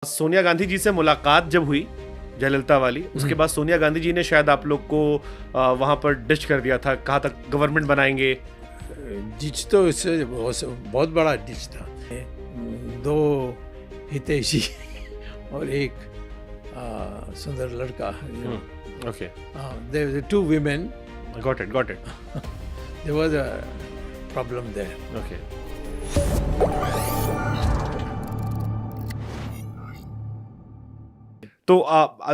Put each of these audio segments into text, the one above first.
सोनिया गांधी जी से मुलाकात जब हुई जयललिता वाली, उसके बाद सोनिया गांधी जी ने शायद आप लोग को वहां पर डिश कर दिया था, कहा था गवर्नमेंट बनाएंगे। डिच तो इससे बहुत बड़ा डिच था। दो हितैषी और एक सुंदर लड़का। Okay, There were two women. Got it. There was a problem there. Okay, तो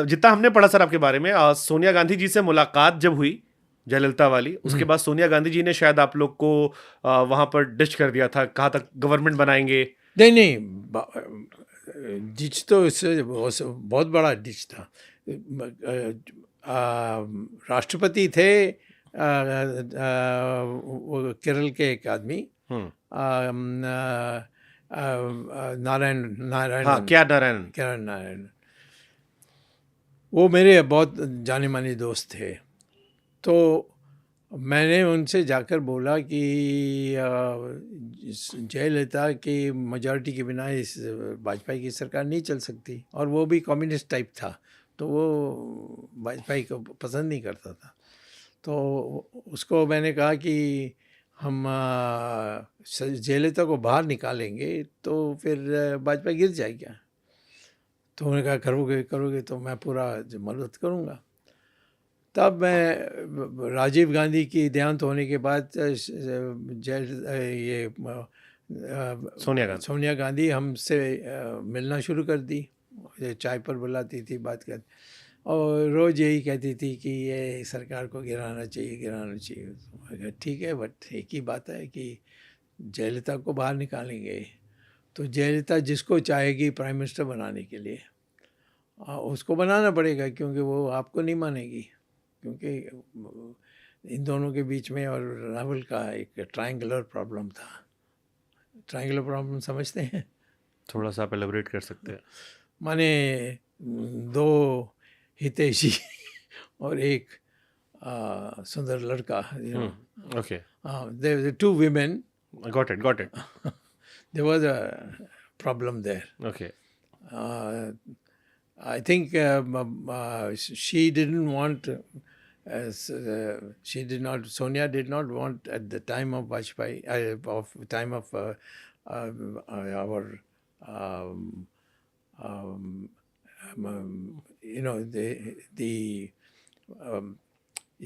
जितना हमने पढ़ा सर आपके बारे में, सोनिया गांधी जी से मुलाकात जब हुई जयललिता वाली, उसके बाद सोनिया गांधी जी ने शायद आप लोग को वहां पर डिश कर दिया था, कहा था गवर्नमेंट बनाएंगे। नहीं, डिच तो इससे बहुत बड़ा डिच था। राष्ट्रपति थे वो केरल के एक आदमी, नारायण नारायण हाँ, क्या नारायण। किरण नारायण। वो मेरे बहुत जाने माने दोस्त थे। तो मैंने उनसे जाकर बोला कि जयललिता की मेजॉरिटी के बिना इस वाजपेयी की सरकार नहीं चल सकती, और वो भी कम्युनिस्ट टाइप था, तो वो वाजपेयी को पसंद नहीं करता था। तो उसको मैंने कहा कि हम जयललिता को बाहर निकालेंगे तो फिर वाजपेयी गिर जाएगा। तो उन्होंने कहा करोगे तो मैं पूरा मदद करूँगा। तब मैं राजीव गांधी की देहांत होने के बाद सोनिया गांधी हमसे मिलना शुरू कर दी। चाय पर बुलाती थी, बात कर, और रोज़ यही कहती थी कि ये सरकार को गिराना चाहिए। तो ठीक है, बट एक ही बात है कि जयललिता को बाहर निकालेंगे तो जयललिता जिसको चाहेगी प्राइम मिनिस्टर बनाने के लिए उसको बनाना पड़ेगा, क्योंकि वो आपको नहीं मानेगी, क्योंकि इन दोनों के बीच में और राहुल का एक ट्रायंगुलर प्रॉब्लम था। ट्रायंगुलर प्रॉब्लम समझते हैं? थोड़ा सा आप एलैबोरेट कर सकते हैं? माने दो हितैषी और एक सुंदर लड़का। Okay, There were two women. Got it. There was a problem there. Okay, I think she didn't want, Sonia did not want at the time of Vajpayee, of time of our,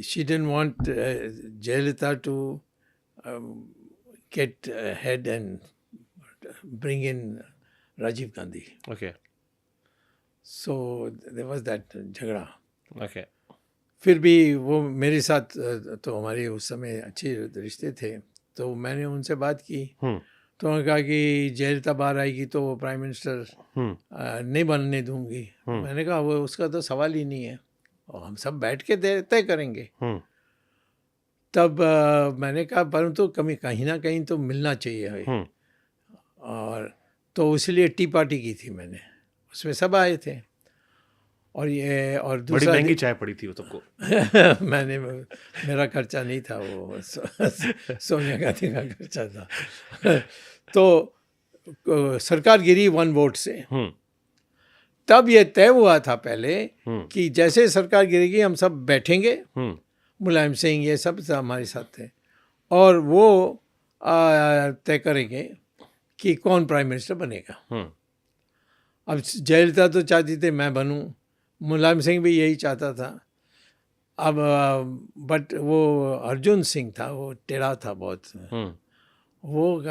she didn't want Jayalalitha to get ahead and bring in Rajiv Gandhi. Okay, So there was that झगड़ा। Okay, फिर भी वो मेरे साथ तो हमारे उस समय अच्छे रिश्ते थे, तो मैंने उनसे बात की। तो उन्होंने कहा कि जयललिता बाहर आएगी तो वो प्राइम मिनिस्टर नहीं बनने दूंगी। मैंने कहा वो उसका तो सवाल ही नहीं है, और हम सब बैठ के तय करेंगे। तब मैंने कहा परंतु कहीं ना कहीं तो मिलना चाहिए। और तो इसलिए टी पार्टी की थी मैंने, उसमें सब आए थे। और दूसरा, बड़ी महंगी चाय पड़ी थी वो सबको। मेरा खर्चा नहीं था, वो सोनिया गांधी का खर्चा था। तो सरकार गिरी 1 वोट से। तब ये तय हुआ था पहले कि जैसे सरकार गिरेगी हम सब बैठेंगे, मुलायम सिंह ये सब हमारे साथ थे, और वो तय करेंगे कि कौन प्राइम मिनिस्टर बनेगा। अब जयललिता तो चाहती थी मैं बनूं, मुलायम सिंह भी यही चाहता था। अब बट वो अर्जुन सिंह था, वो टेढ़ा था बहुत। वो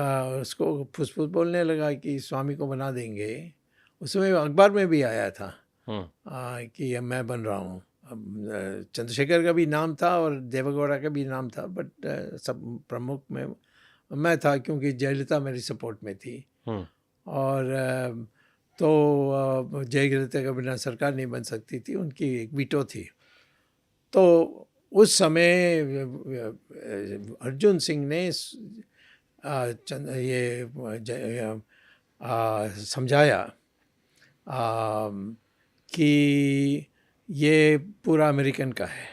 उसको फुसफुस बोलने लगा कि स्वामी को बना देंगे। उसमें अखबार में भी आया था कि मैं बन रहा हूँ। चंद्रशेखर का भी नाम था और देवेगौड़ा का भी नाम था, बट सब प्रमुख में मैं था, क्योंकि जयललिता मेरी सपोर्ट में थी। और तो जयललिता के बिना सरकार नहीं बन सकती थी, उनकी एक वीटो थी। तो उस समय अर्जुन सिंह ने समझाया कि ये पूरा अमेरिकन का है,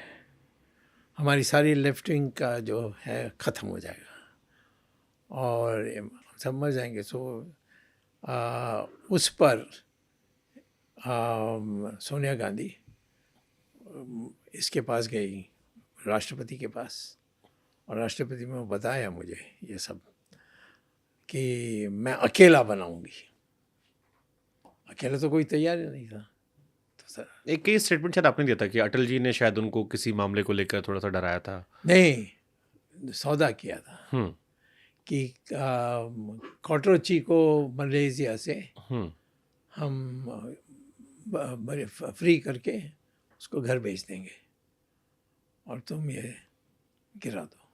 हमारी सारी लेफ्ट विंग का जो है ख़त्म हो जाएगा और सब मर जाएंगे। सो उस पर सोनिया गांधी इसके पास गई, राष्ट्रपति के पास, और राष्ट्रपति में बताया मुझे ये सब कि मैं अकेला बनाऊंगी। अकेला तो कोई तैयार ही नहीं था। तो सर एक कई स्टेटमेंट शायद आपने दिया था कि अटल जी ने शायद उनको किसी मामले को लेकर थोड़ा सा डराया था। नहीं, सौदा किया था कि कॉटरोची को मलेशिया से हम फ्री करके उसको घर भेज देंगे और तुम ये गिरा दो।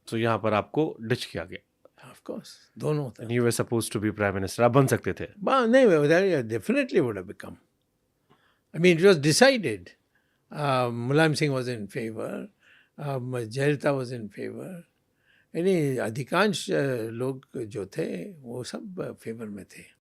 तो यहाँ पर आपको डिच किया गया। ऑफ कोर्स, दोनों था। You were supposed to be prime minister, आप बन सकते थे। नहीं, definitely would have become. I mean, it was decided. Mulayam Singh was in favor. Jayalalitha was in favor. यानी अधिकांश लोग जो थे वो सब फेवर में थे।